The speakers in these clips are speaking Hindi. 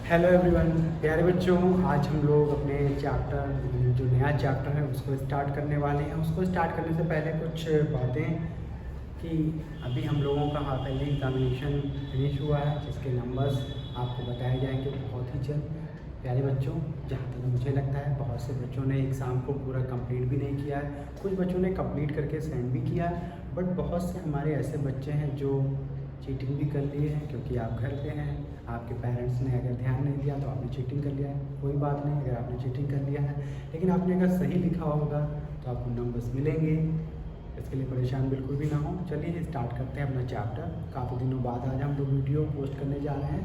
हेलो एवरीवन, प्यारे बच्चों। आज हम लोग अपने चैप्टर जो नया चैप्टर है उसको स्टार्ट करने वाले हैं। उसको स्टार्ट करने से पहले कुछ बातें कि अभी हम लोगों का पहले एग्जामिनेशन फिनिश हुआ है, जिसके नंबर्स आपको बताए जाएंगे बहुत ही जल्द। प्यारे बच्चों, जहाँ तक मुझे लगता है बहुत से बच्चों ने एग्ज़ाम को पूरा कंप्लीट भी नहीं किया है, कुछ बच्चों ने कंप्लीट करके सेंड भी किया है, बट बहुत से हमारे ऐसे बच्चे हैं जो चीटिंग भी कर लिए हैं, क्योंकि आप घर पे हैं, आपके पेरेंट्स ने अगर ध्यान नहीं दिया तो आपने चीटिंग कर लिया है। कोई बात नहीं, अगर आपने चीटिंग कर लिया है लेकिन आपने अगर सही लिखा होगा तो आपको नंबर्स मिलेंगे। इसके लिए परेशान बिल्कुल भी ना हो। चलिए स्टार्ट करते हैं अपना चैप्टर। काफ़ी दिनों बाद आज हम लोग वीडियो पोस्ट करने जा रहे हैं।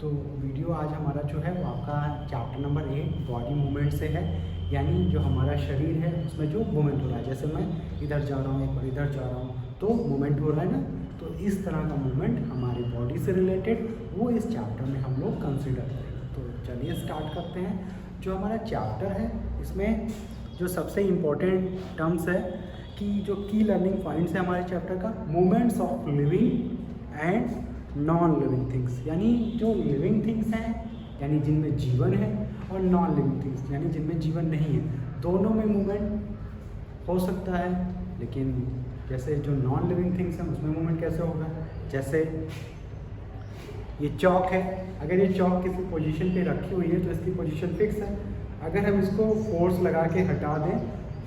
तो वीडियो आज हमारा जो है वो आपका चैप्टर नंबर 8 बॉडी मूवमेंट से है, यानी जो हमारा शरीर है उसमें जो मूवमेंट हो रहा है, जैसे मैं इधर जा रहा हूँ, एक बार इधर जा रहा हूँ तो मूवमेंट हो रहा है ना, तो इस तरह का मूवमेंट हमारी बॉडी से रिलेटेड वो इस चैप्टर में हम लोग कंसिडर करेंगे। तो चलिए स्टार्ट करते हैं। जो हमारा चैप्टर है इसमें जो सबसे इम्पोर्टेंट टर्म्स है कि जो की लर्निंग पॉइंट्स है हमारे चैप्टर का, movements of living and non living things, यानी जो लिविंग थिंग्स हैं यानी जिनमें जीवन है, और नॉन लिविंग थिंग्स यानी जिनमें जीवन नहीं है। दोनों में मूवमेंट हो सकता है, लेकिन जैसे जो नॉन लिविंग थिंग्स हैं उसमें मूवमेंट कैसे होगा। जैसे ये चौक है, अगर ये चौक किसी पोजीशन पे रखी हुई है तो इसकी पोजीशन फिक्स है। अगर हम इसको फोर्स लगा के हटा दें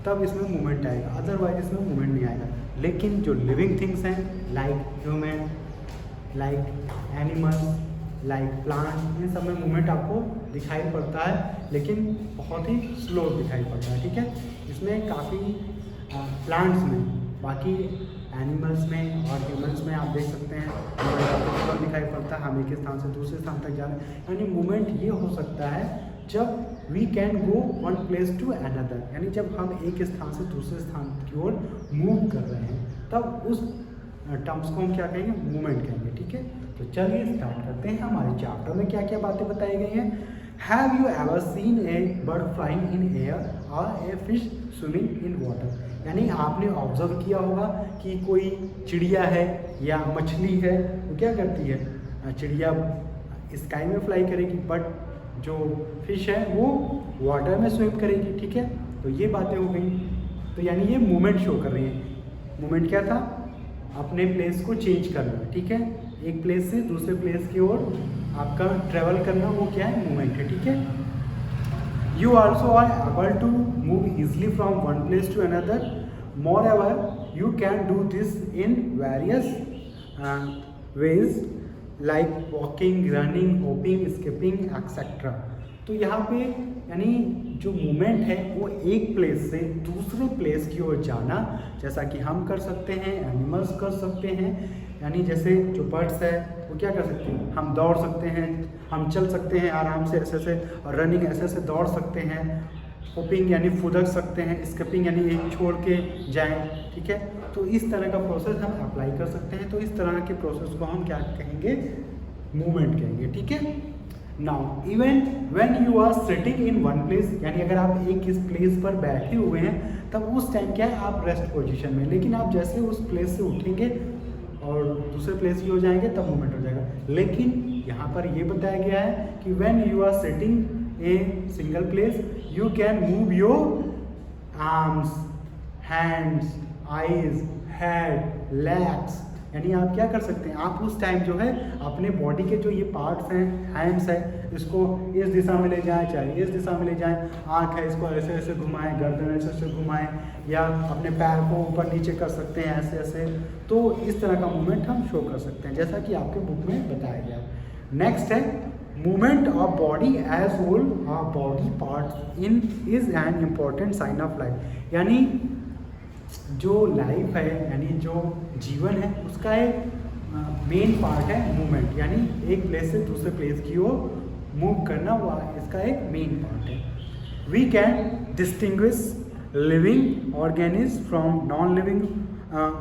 तब इसमें मूवमेंट आएगा, अदरवाइज इसमें मूवमेंट नहीं आएगा। लेकिन जो लिविंग थिंग्स हैं like human, like animal, like plant, इन सब में मूवमेंट आपको दिखाई पड़ता है, लेकिन बहुत ही स्लो दिखाई पड़ता है। ठीक है, इसमें काफ़ी प्लांट्स में, बाकी एनिमल्स में और ह्यूमंस में आप देख सकते हैं मूवमेंट दिखाई पड़ता है, हम एक स्थान से दूसरे स्थान तक जा रहे हैं। यानी मूवमेंट ये हो सकता है जब we can go one place to another, यानी जब हम एक स्थान से दूसरे स्थान की ओर मूव कर रहे हैं तब उस टर्म्स को हम क्या कहेंगे, मूवमेंट कहेंगे। ठीक है, तो चलिए स्टार्ट करते हैं। हमारे चैप्टर में क्या क्या बातें बताई गई हैं। Have you ever seen a bird flying in air और a fish swimming in water, यानी आपने ऑब्जर्व किया होगा कि कोई चिड़िया है या मछली है, वो क्या करती है, चिड़िया स्काई में फ्लाई करेगी, बट जो फिश है वो वाटर में स्विम करेगी। ठीक है, तो ये बातें हो गई। तो यानी ये मूवमेंट शो कर रही है। मूवमेंट क्या था, अपने प्लेस को चेंज करना। ठीक है, एक प्लेस से दूसरे प्लेस की ओर आपका ट्रेवल करना, वो क्या है, मूवमेंट है। ठीक है, you also are able to move easily from one place to another. Moreover, you can do this in various ways like walking, running, hopping, skipping, etc. तो यहाँ पे यानी जो मूवमेंट है वो एक प्लेस से दूसरे प्लेस की ओर जाना, जैसा कि हम कर सकते हैं, एनिमल्स कर सकते हैं। यानी जैसे जो बर्ड्स है वो क्या कर सकते हैं, हम दौड़ सकते हैं, हम चल सकते हैं आराम से ऐसे से, और रनिंग ऐसे ऐसे दौड़ सकते हैं। होपिंग यानी फुदक सकते हैं, स्किपिंग यानी एक छोड़ के जाएं। ठीक है, तो इस तरह का प्रोसेस हम अप्लाई कर सकते हैं। तो इस तरह के प्रोसेस को हम क्या कहेंगे, मूवमेंट कहेंगे। ठीक है, now even when you are sitting in one place, यानी अगर आप एक इस प्लेस पर बैठे हुए हैं तब उस टाइम क्या है, आप रेस्ट पोजीशन में, लेकिन आप जैसे उस प्लेस से उठेंगे और दूसरे प्लेस की हो जाएंगे तब मूवमेंट हो जाएगा। लेकिन यहाँ पर ये बताया गया है कि when you are sitting a single place you can move your arms, hands, eyes, head, legs, यानी आप क्या कर सकते हैं, आप उस टाइम जो है अपने बॉडी के जो ये पार्ट्स हैं, हैंड्स है, इसको इस दिशा में ले जाएं, चाहे इस दिशा में ले जाएं, आँख है इसको ऐसे ऐसे घुमाएं, गर्दन ऐसे ऐसे घुमाएं, या अपने पैर को ऊपर नीचे कर सकते हैं ऐसे ऐसे। तो इस तरह का मूवमेंट हम शो कर सकते हैं, जैसा कि आपके बुक में बताया गया। नेक्स्ट है movement of body as whole of body parts in is an important sign of life, यानी जो लाइफ है यानी जो जीवन है उसका एक मेन पार्ट है मूवमेंट, यानी एक प्लेस से दूसरे प्लेस की ओर मूव करना हुआ इसका एक मेन पार्ट है। We can distinguish living organism from non living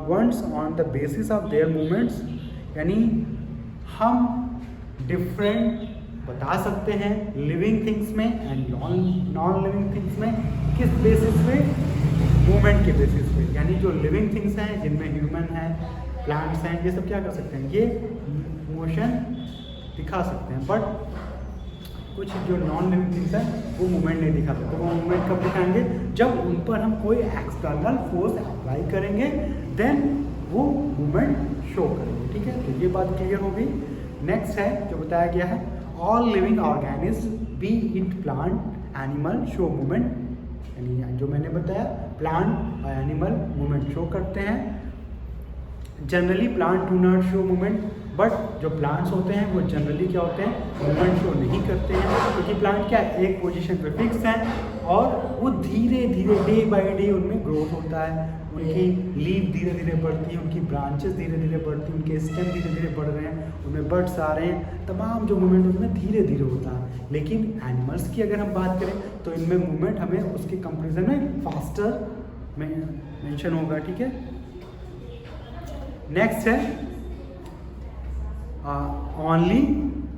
ones on the basis of their movements, यानी हम डिफरेंट बता सकते हैं लिविंग थिंग्स में एंड नॉन लिविंग थिंग्स में किस बेसिस पे, मूवमेंट के बेसिस पे। यानी जो लिविंग थिंग्स हैं जिनमें ह्यूमन है, प्लांट्स हैं, ये सब क्या कर सकते हैं, ये मोशन दिखा सकते हैं, बट कुछ जो नॉन लिविंग थिंग्स हैं वो मूवमेंट नहीं दिखाते। तो वो मूवमेंट कब दिखाएंगे? जब उन पर हम कोई एक्सटर्नल फोर्स अप्लाई करेंगे, देन वो मूवमेंट शो करेंगे। ठीक है, तो ये बात क्लियर होगी। नेक्स्ट है जो बताया गया है, all living organism B it plant animal show movement, यानी जो मैंने बताया प्लांट और एनिमल मूवमेंट शो करते हैं। Generally plant do not show movement, but जो प्लांट्स होते हैं वो जनरली क्या होते हैं, मूवमेंट शो नहीं करते हैं, क्योंकि प्लांट क्या एक पोजीशन पे फिक्स हैं और वो धीरे धीरे डे बाय डे उनमें ग्रोथ होता है, उनकी लीव धीरे धीरे बढ़ती है, उनकी ब्रांचेस धीरे धीरे बढ़ती हैं, उनके स्टेम धीरे धीरे बढ़ रहे हैं, उनमें बर्ड्स आ रहे हैं, तमाम जो मूवमेंट उसमें धीरे धीरे होता है। लेकिन एनिमल्स की अगर हम बात करें तो इनमें मूवमेंट हमें उसके कंपेरिजन में फास्टर मेंशन होगा। ठीक है, नेक्स्ट है only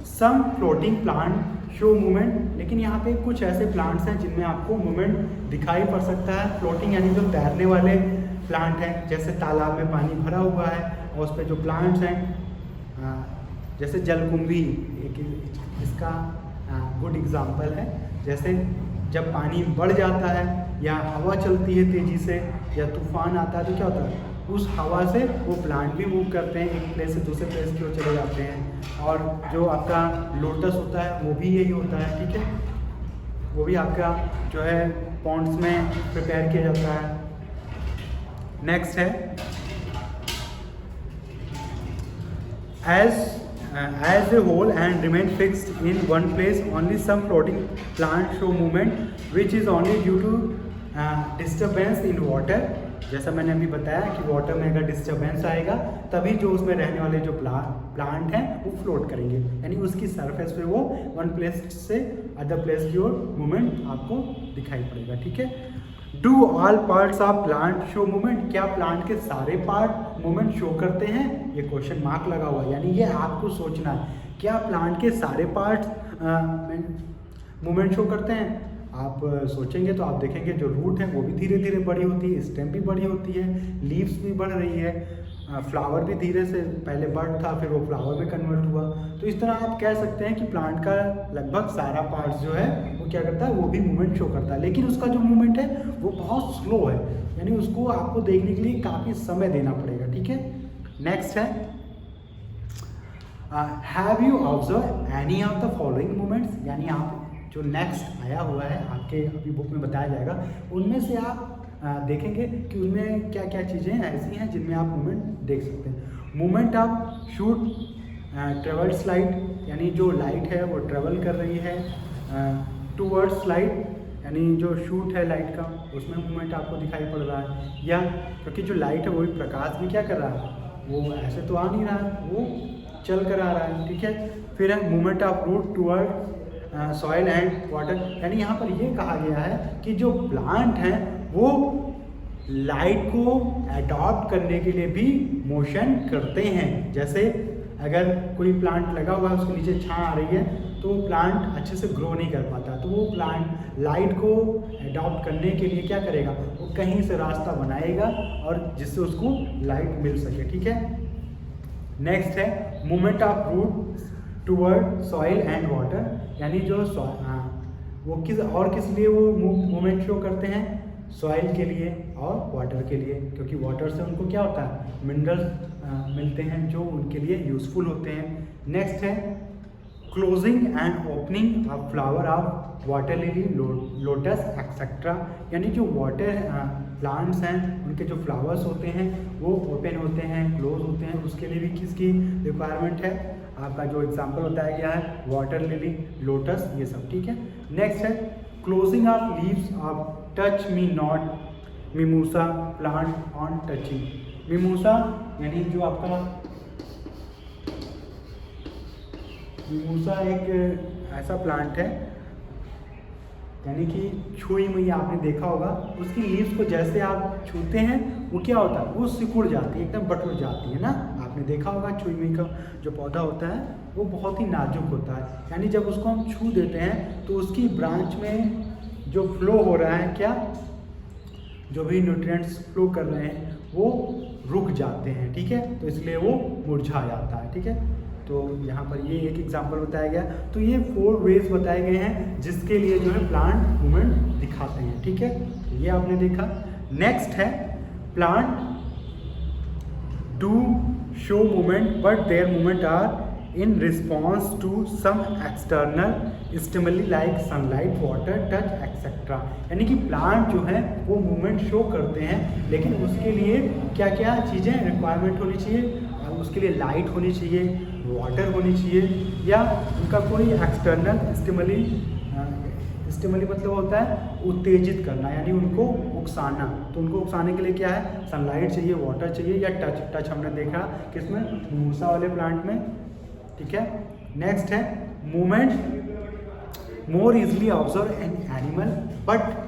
some floating plant show movement, लेकिन यहाँ पे कुछ ऐसे प्लांट्स हैं जिनमें आपको मूवमेंट दिखाई पड़ सकता है। फ्लोटिंग यानी जो तैरने वाले प्लांट हैं, जैसे तालाब में पानी भरा हुआ है और उस पर जो प्लांट्स हैं, जैसे जलकुंभी एक इसका गुड एग्जांपल है। जैसे जब पानी बढ़ जाता है या हवा चलती है तेज़ी से या तूफान आता है तो क्या होता है, उस हवा से वो प्लांट भी मूव करते हैं, एक प्लेस से दूसरे प्लेस की ओर चले जाते हैं। और जो आपका लोटस होता है वो भी यही होता है। ठीक है, वो भी आपका जो है पॉन्ड्स में प्रिपेयर किया जाता है। नेक्स्ट है as a whole and remain fixed in one place, only some floating plants show movement which is only due to disturbance in water। जैसा मैंने अभी बताया कि वाटर में अगर डिस्टर्बेंस आएगा तभी जो उसमें रहने वाले जो प्लांट हैं वो फ्लोट करेंगे, यानी उसकी सरफेस पे वो वन प्लेस से अदर प्लेस की ओर मूवमेंट आपको दिखाई पड़ेगा। ठीक है, do all parts of plant show movement, क्या प्लांट के सारे पार्ट मूवमेंट शो करते हैं? ये क्वेश्चन मार्क लगा हुआ है, यानी ये आपको सोचना है क्या प्लांट के सारे पार्ट्स मूवमेंट शो करते हैं। आप सोचेंगे तो आप देखेंगे जो रूट है वो भी धीरे धीरे बड़ी होती है, स्टेम भी बड़ी होती है, लीव्स भी बढ़ रही है, फ्लावर भी धीरे से पहले बर्ड था फिर वो फ्लावर में कन्वर्ट हुआ। तो इस तरह आप कह सकते हैं कि प्लांट का लगभग सारा पार्ट्स जो है वो क्या करता है, वो भी मूवमेंट शो करता है, लेकिन उसका जो मूवमेंट है वो बहुत स्लो है, यानी उसको आपको देखने के लिए काफ़ी समय देना पड़ेगा। ठीक है, नेक्स्ट है have you observe any of the following movements, यानी आप जो नेक्स्ट आया हुआ है आपके अभी बुक में बताया जाएगा उनमें से आप देखेंगे कि उनमें क्या क्या चीज़ें ऐसी हैं जिनमें आप मूवमेंट देख सकते हैं। Movement of shoot travels light, यानी जो लाइट है वो ट्रेवल कर रही है टूवर्ड्स लाइट, यानी जो शूट है लाइट का उसमें मूवमेंट आपको दिखाई पड़ रहा है, या क्योंकि जो लाइट है वो भी प्रकाश भी क्या कर रहा है, वो ऐसे तो आ नहीं रहा है, वो चल कर आ रहा है। ठीक है, फिर है movement of root toward soil and water, यानी यहाँ पर ये कहा गया है कि जो प्लांट हैं वो लाइट को अडॉप्ट करने के लिए भी मोशन करते हैं। जैसे अगर कोई प्लांट लगा हुआ है उसके नीचे छां आ रही है तो प्लांट अच्छे से ग्रो नहीं कर पाता, तो वो प्लांट लाइट को अडॉप्ट करने के लिए क्या करेगा, वो कहीं से रास्ता बनाएगा और जिससे उसको लाइट मिल सके। ठीक है, नेक्स्ट है movement of root toward soil and water, यानी जो वो किस लिए वो मूवमेंट शो करते हैं, सॉइल के लिए और वाटर के लिए, क्योंकि वाटर से उनको क्या होता है, मिनरल्स मिलते हैं जो उनके लिए यूज़फुल होते हैं। नेक्स्ट है closing and opening of flower of water lily, lotus etcetera, यानी जो वाटर प्लांट्स हैं उनके जो फ्लावर्स होते हैं वो ओपन होते हैं, क्लोज होते हैं, उसके लिए भी किसकी रिक्वायरमेंट है, आपका जो एग्जांपल बताया गया है वाटर लिली, लोटस, ये सब। ठीक है, नेक्स्ट है closing of leaves of touch me not mimosa plant on touching. Mimosa यानी जो आपका मिमोसा एक ऐसा प्लांट है यानी कि छुई मुई आपने देखा होगा, उसकी लीव्स को जैसे आप छूते हैं वो क्या होता है, वो सिकुड़ जाती है, एकदम बटुर जाती है ना। आपने देखा होगा छुई मुई का जो पौधा होता है वो बहुत ही नाजुक होता है, यानी जब उसको हम छू देते हैं तो उसकी ब्रांच में जो फ्लो हो रहा है, क्या जो भी न्यूट्रिएंट्स फ्लो कर रहे हैं वो रुक जाते हैं। ठीक है, तो इसलिए वो मुरझा जाता है। ठीक है, तो यहाँ पर ये एक एग्जांपल बताया गया। तो ये 4 वेज बताए गए हैं जिसके लिए जो है प्लांट मूवमेंट दिखाते हैं, ठीक है। तो ये आपने देखा। नेक्स्ट है plant do show movement but their movement are in response to some external stimuli like sunlight, water, touch etcetera. यानी कि प्लांट जो है वो मूवमेंट शो करते हैं, लेकिन उसके लिए क्या क्या चीज़ें रिक्वायरमेंट होनी चाहिए, उसके लिए लाइट होनी चाहिए, वाटर होनी चाहिए, या उनका कोई एक्सटर्नल स्टिमुली मतलब होता है उत्तेजित करना, यानी उनको उकसाना। तो उनको उकसाने के लिए क्या है, सनलाइट चाहिए, वाटर चाहिए, या टच हमने देखा किसमें, मूसा वाले प्लांट में, ठीक है। नेक्स्ट है movement more easily observe an animal, but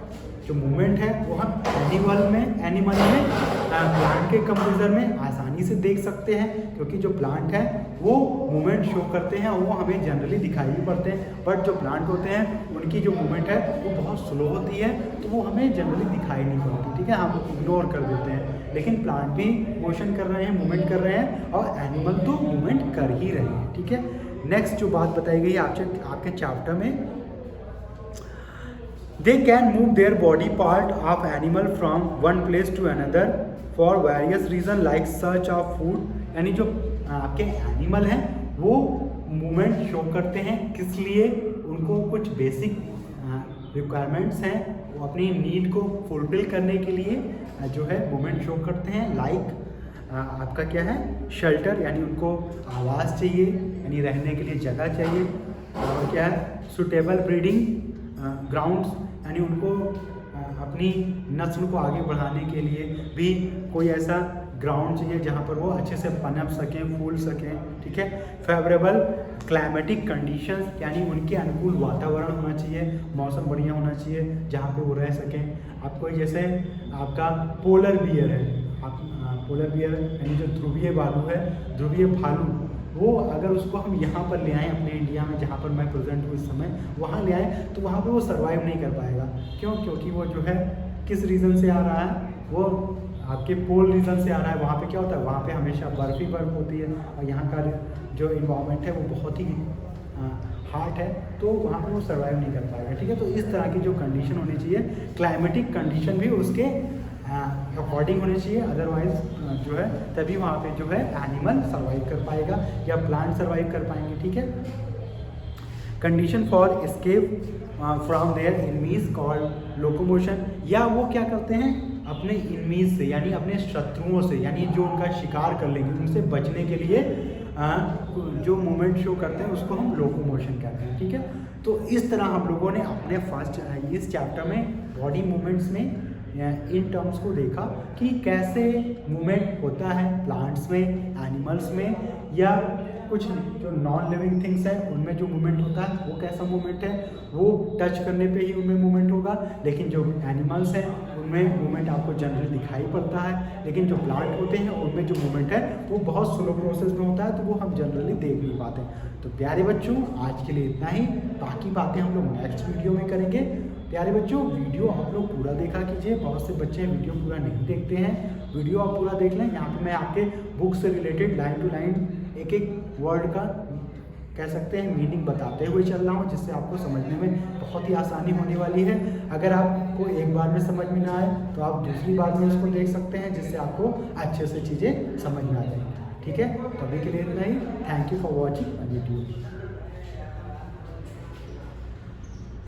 जो मूवमेंट है वो हम एनिमल में प्लांट के कंपेरिजन में आसानी से देख सकते हैं, क्योंकि जो प्लांट है वो मूवमेंट शो करते हैं और वो हमें जनरली दिखाई भी पड़ते हैं। बट जो प्लांट होते हैं उनकी जो मूवमेंट है वो बहुत स्लो होती है, तो वो हमें जनरली दिखाई नहीं पड़ती, ठीक है, हम इग्नोर कर देते हैं। लेकिन प्लांट भी मोशन कर रहे हैं, मूवमेंट कर रहे हैं, और एनिमल तो मूवमेंट कर ही रहे हैं, ठीक है। नेक्स्ट जो बात बताई गई है आपके चैप्टर में, they can move their body part of animal from one place to another for various reason like search of food। यानी जो आपके एनिमल हैं वो मूवमेंट शो करते हैं, किस लिए, उनको कुछ बेसिक रिक्वायरमेंट्स हैं, वो अपनी नीड को फुलफिल करने के लिए जो है मूवमेंट शो करते हैं। लाइक आपका क्या है, शेल्टर, यानी उनको आवास चाहिए, यानी रहने के लिए जगह चाहिए, और क्या है, सुटेबल ब्रीडिंग ग्राउंड्स, यानी उनको अपनी नस्ल को आगे बढ़ाने के लिए भी कोई ऐसा ग्राउंड चाहिए जहाँ पर वो अच्छे से पनप सकें, फूल सकें, ठीक है। फेवरेबल क्लाइमेटिक कंडीशंस, यानी उनके अनुकूल वातावरण होना चाहिए, मौसम बढ़िया होना चाहिए जहाँ पे वो रह सकें। आपको जैसे आपका पोलर बियर है, पोलर बियर यानी जो ध्रुवीय भालू है, ध्रुवीय भालू, वो अगर उसको हम यहाँ पर ले आएँ अपने इंडिया में, जहाँ पर मैं प्रेजेंट हूँ इस समय, वहाँ ले आएँ तो वहाँ पे वो सर्वाइव नहीं कर पाएगा। क्यों? क्योंकि वो जो है किस रीज़न से आ रहा है, वो आपके पोल रीजन से आ रहा है। वहाँ पे क्या होता है, वहाँ पे हमेशा बर्फ ही बर्फ होती है, और यहाँ का जो इन्वायरमेंट है वो बहुत ही हार्ड है, तो वहाँ पे वो सर्वाइव नहीं कर पाएगा, ठीक है। तो इस तरह की जो कंडीशन होनी चाहिए, क्लाइमेटिक कंडीशन भी उसके अकॉर्डिंग होनी चाहिए, अदरवाइज जो है तभी वहाँ पे जो है एनिमल सर्वाइव कर पाएगा या प्लांट सर्वाइव कर पाएंगे, ठीक है। Condition for escape from their enemies called locomotion, या वो क्या करते हैं अपने इनमीज से, यानी अपने शत्रुओं से, यानी जो उनका शिकार कर लेंगे, उनसे बचने के लिए जो मूवमेंट शो करते हैं उसको हम लोकोमोशन कहते हैं, ठीक है। तो इस तरह हम लोगों ने अपने फर्स्ट इस चैप्टर में बॉडी मूवमेंट्स में इन टर्म्स को देखा कि कैसे मूवमेंट होता है प्लांट्स में, एनिमल्स में, या कुछ जो नॉन लिविंग थिंग्स हैं उनमें जो मूवमेंट होता है वो कैसा मूवमेंट है, वो टच करने पे ही उनमें मूवमेंट होगा। लेकिन जो एनिमल्स हैं उनमें मूवमेंट आपको जनरली दिखाई पड़ता है, लेकिन जो प्लांट होते हैं उनमें जो मूवमेंट है वो बहुत स्लो प्रोसेस में होता है, तो वो हम जनरली देख नहीं पाते। तो प्यारे बच्चों, आज के लिए इतना ही, बाकी बातें हम लोग नेक्स्ट वीडियो में करेंगे। प्यारे बच्चों, वीडियो आप लोग पूरा देखा कीजिए, बहुत से बच्चे वीडियो पूरा नहीं देखते हैं, वीडियो आप पूरा देख लें। यहाँ पे मैं आपके बुक से रिलेटेड लाइन टू लाइन एक एक वर्ड का कह सकते हैं मीनिंग बताते हुए चल रहा हूँ, जिससे आपको समझने में बहुत ही आसानी होने वाली है। अगर आपको एक बार में समझ में ना आए तो आप दूसरी बार में उसको देख सकते हैं, जिससे आपको अच्छे से चीज़ें समझ में आ जाएंगी, ठीक है। तो अभी के लिए इतना ही। Thank you for watching video.